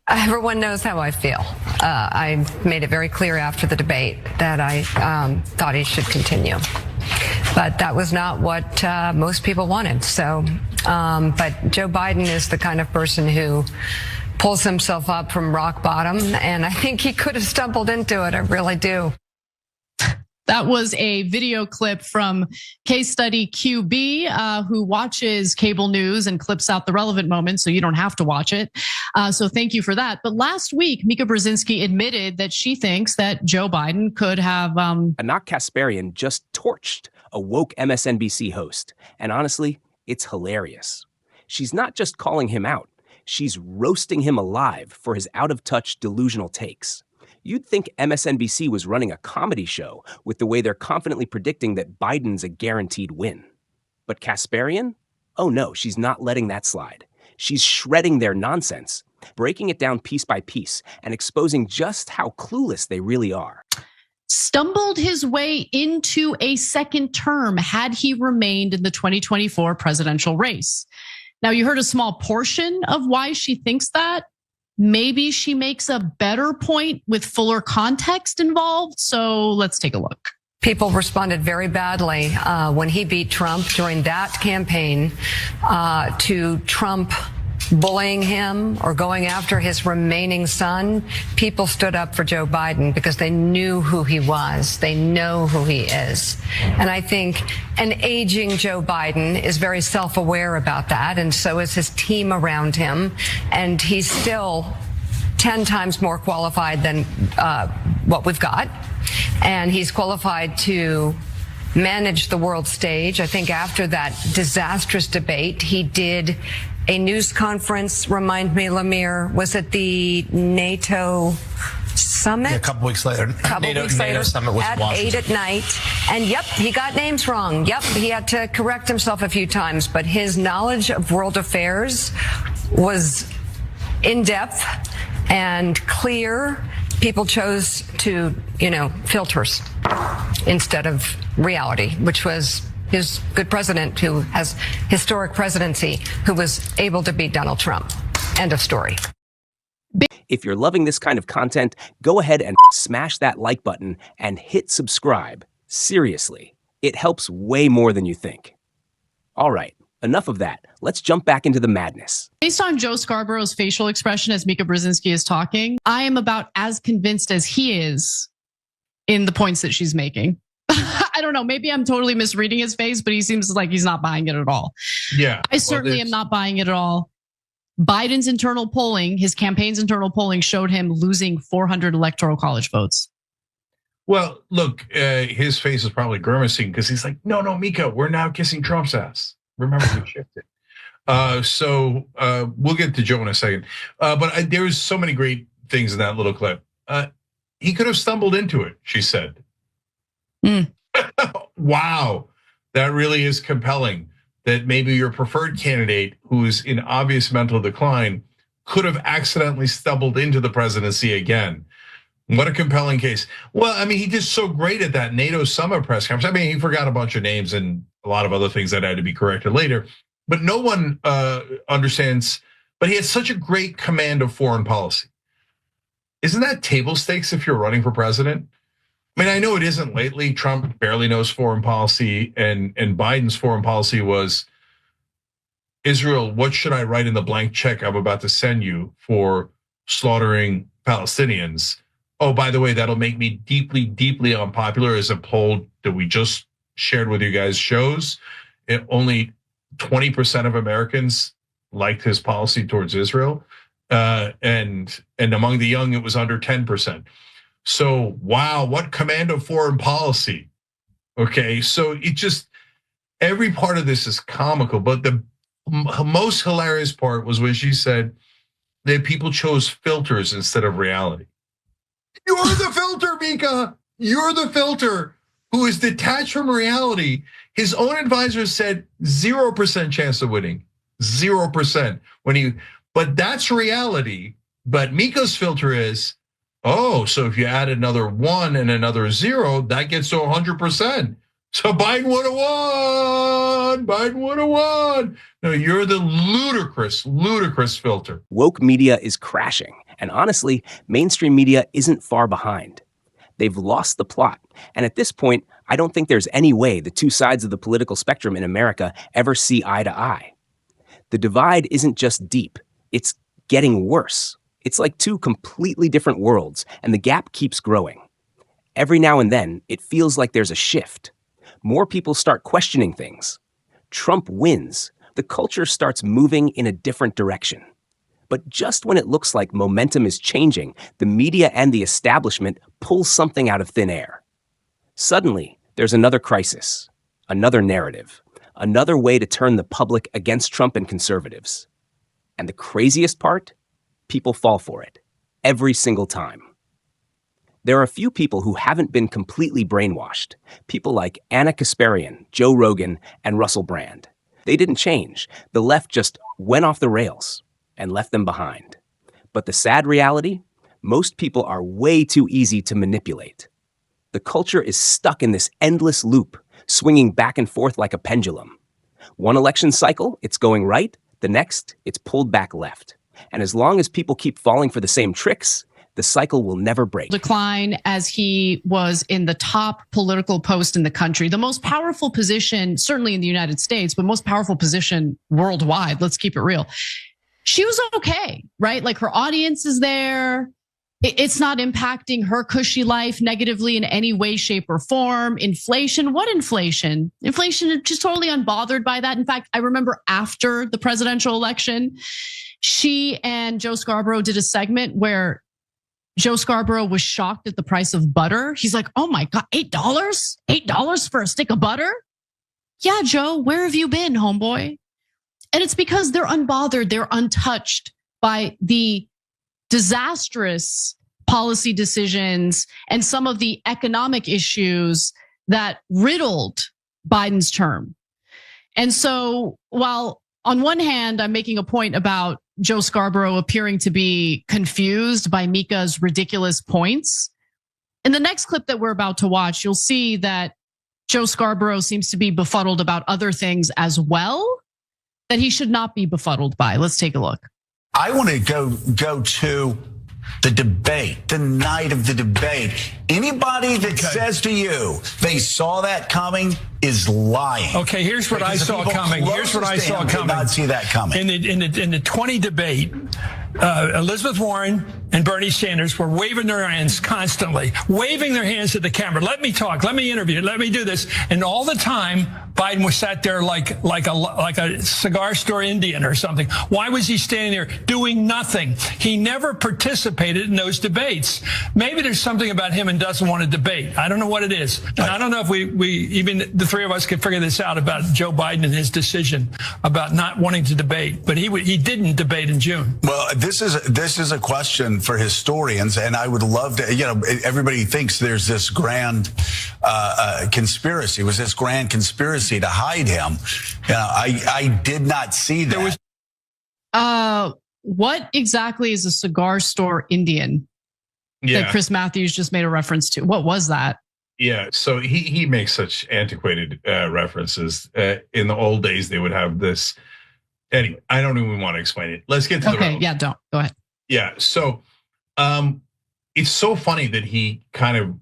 Everyone knows how I feel. I made it very clear after the debate that I thought he should continue. But that was not what most people wanted. So, but Joe Biden is the kind of person who pulls himself up from rock bottom, and I think he could have stumbled into it. I really do. That was a video clip from Case Study QB, who watches cable news and clips out the relevant moments, so you don't have to watch it. So thank you for that. But last week, Mika Brzezinski admitted that she thinks that Joe Biden could have. Anak Kasparian just torched a woke MSNBC host. And honestly, it's hilarious. She's not just calling him out. She's roasting him alive for his out-of-touch delusional takes. You'd think MSNBC was running a comedy show with the way they're confidently predicting that Biden's a guaranteed win. But Kasparian? Oh no, she's not letting that slide. She's shredding their nonsense, breaking it down piece by piece, and exposing just how clueless they really are. Stumbled his way into a second term had he remained in the 2024 presidential race. Now, you heard a small portion of why she thinks that. Maybe she makes a better point with fuller context involved. So let's take a look. People responded very badly when he beat Trump during that campaign to Trump bullying him or going after his remaining son. People stood up for Joe Biden because they knew who he was. They know who he is. And I think an aging Joe Biden is very self-aware about that, and so is his team around him. And he's still 10 times more qualified than what we've got. And he's qualified to manage the world stage. I think after that disastrous debate, he did a news conference. Remind me, Lemire, was it the NATO summit? Yeah, a couple weeks later. NATO summit was at Washington. 8 at night. And yep, he got names wrong. Yep, he had to correct himself a few times, but his knowledge of world affairs was in depth and clear. People chose to, filters instead of reality, which was his good president who has historic presidency, who was able to beat Donald Trump. End of story. If you're loving this kind of content, go ahead and smash that like button and hit subscribe. Seriously, it helps way more than you think. All right, enough of that. Let's jump back into the madness. Based on Joe Scarborough's facial expression as Mika Brzezinski is talking, I am about as convinced as he is in the points that she's making. I don't know, maybe I'm totally misreading his face, but he seems like he's not buying it at all. Yeah. I certainly am not buying it at all. Biden's internal polling, his campaign's internal polling showed him losing 400 electoral college votes. Well, look, his face is probably grimacing because he's like, no, Mika, we're now kissing Trump's ass. Remember, we shifted. So we'll get to Joe in a second. But there's so many great things in that little clip. He could have stumbled into it, she said. Wow, that really is compelling. That maybe your preferred candidate, who is in obvious mental decline, could have accidentally stumbled into the presidency again. What a compelling case. Well, I mean, he did so great at that NATO summit press conference. I mean, he forgot a bunch of names and a lot of other things that had to be corrected later. But no one understands, but he has such a great command of foreign policy. Isn't that table stakes if you're running for president? I mean, I know it isn't lately. Trump barely knows foreign policy, and Biden's foreign policy was, Israel, what should I write in the blank check I'm about to send you for slaughtering Palestinians? Oh, by the way, that'll make me deeply, deeply unpopular, as a poll that we just shared with you guys shows. Only 20% of Americans liked his policy towards Israel. And among the young, it was under 10%. So, wow, what command of foreign policy. Okay, so it just, every part of this is comical, but the most hilarious part was when she said that people chose filters instead of reality. You're the filter, Mika. You're the filter who is detached from reality. His own advisors said 0% chance of winning, 0% but that's reality. But Mika's filter is, oh, so if you add another 1 and another 0, that gets to 100%. So Biden would have won. Biden would have won. No, you're the ludicrous filter. Woke media is crashing, And honestly, mainstream media isn't far behind. They've lost the plot. And at this point, I don't think there's any way the two sides of the political spectrum in America ever see eye to eye. The divide isn't just deep, it's getting worse. It's like two completely different worlds, and the gap keeps growing. Every now and then, it feels like there's a shift. More people start questioning things. Trump wins. The culture starts moving in a different direction. But just when it looks like momentum is changing, the media and the establishment pull something out of thin air. Suddenly, there's another crisis, another narrative, another way to turn the public against Trump and conservatives. And the craziest part? People fall for it, every single time. There are a few people who haven't been completely brainwashed. People like Anna Kasparian, Joe Rogan, and Russell Brand. They didn't change. The left just went off the rails and left them behind. But the sad reality? Most people are way too easy to manipulate. The culture is stuck in this endless loop, swinging back and forth like a pendulum. One election cycle, it's going right. The next, it's pulled back left. And as long as people keep falling for the same tricks, the cycle will never break. Decline as he was in the top political post in the country, the most powerful position, certainly in the United States, but most powerful position worldwide. Let's keep it real. She was okay, right? Like her audience is there. It's not impacting her cushy life negatively in any way, shape, or form. Inflation, what inflation? Inflation is just totally unbothered by that. In fact, I remember after the presidential election, she and Joe Scarborough did a segment where Joe Scarborough was shocked at the price of butter. He's like, oh my God, $8? $8 for a stick of butter? Yeah, Joe, where have you been, homeboy? And it's because they're unbothered, they're untouched by the disastrous policy decisions and some of the economic issues that riddled Biden's term. And so while on one hand, I'm making a point about Joe Scarborough appearing to be confused by Mika's ridiculous points, in the next clip that we're about to watch, you'll see that Joe Scarborough seems to be befuddled about other things as well that he should not be befuddled by. Let's take a look. I want to go to the debate, the night of the debate. Anybody that says to you they saw that coming is lying. Okay, here's what I saw coming. Here's what I saw coming. Did not see that coming. In the 20 debate, Elizabeth Warren and Bernie Sanders were waving their hands constantly, waving their hands at the camera. Let me talk. Let me interview. Let me do this. And all the time, Biden was sat there like a cigar store Indian or something. Why was he standing there doing nothing? He never participated in those debates. Maybe there's something about him and doesn't want to debate. I don't know what it is. And I don't know if we even the three of us could figure this out about Joe Biden and his decision about not wanting to debate. But he didn't debate in June. Well, this is a question for historians, and I would love to. You know, everybody thinks there's this grand conspiracy. It was this grand conspiracy to hide him. You know, I did not see that. What exactly is a cigar store Indian that Chris Matthews just made a reference to? What was that? Yeah, so he makes such antiquated references. In the old days, they would have this. Anyway, I don't even want to explain it. Let's get to the Okay, yeah, don't. Go ahead. Yeah, so it's so funny that he kind of,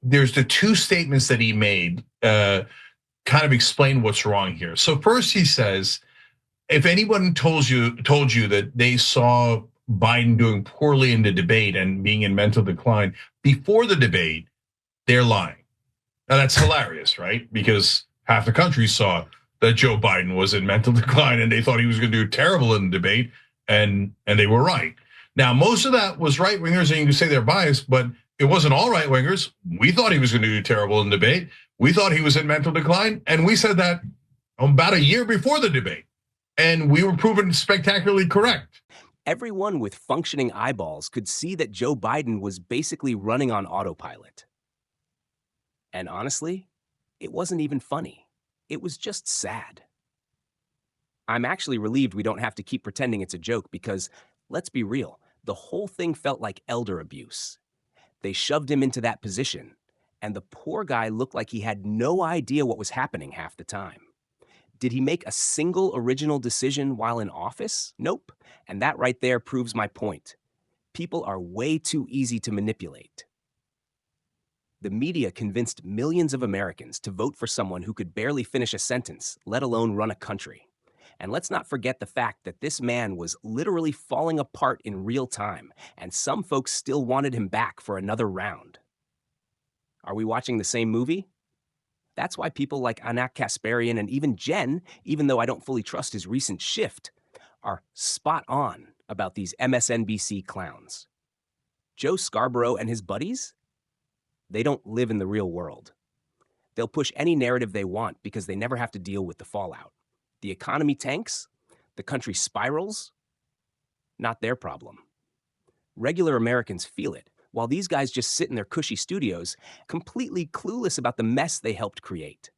there's the two statements that he made kind of explain what's wrong here. So first he says, if anyone told you that they saw Biden doing poorly in the debate and being in mental decline before the debate, they're lying. Now that's hilarious, right? Because half the country saw that Joe Biden was in mental decline and they thought he was going to do terrible in the debate, and they were right. Now most of that was right wingers, and you can say they're biased, but it wasn't all right wingers. We thought he was going to do terrible in the debate. We thought he was in mental decline, and we said that about a year before the debate, and we were proven spectacularly correct. Everyone with functioning eyeballs could see that Joe Biden was basically running on autopilot. And honestly, it wasn't even funny. It was just sad. I'm actually relieved we don't have to keep pretending it's a joke because, let's be real, the whole thing felt like elder abuse. They shoved him into that position, and the poor guy looked like he had no idea what was happening half the time. Did he make a single original decision while in office? Nope. And that right there proves my point. People are way too easy to manipulate. The media convinced millions of Americans to vote for someone who could barely finish a sentence, let alone run a country. And let's not forget the fact that this man was literally falling apart in real time, and some folks still wanted him back for another round. Are we watching the same movie? That's why people like Anak Kasparian and even Jen, even though I don't fully trust his recent shift, are spot on about these MSNBC clowns. Joe Scarborough and his buddies? They don't live in the real world. They'll push any narrative they want because they never have to deal with the fallout. The economy tanks, the country spirals, not their problem. Regular Americans feel it, while these guys just sit in their cushy studios, completely clueless about the mess they helped create.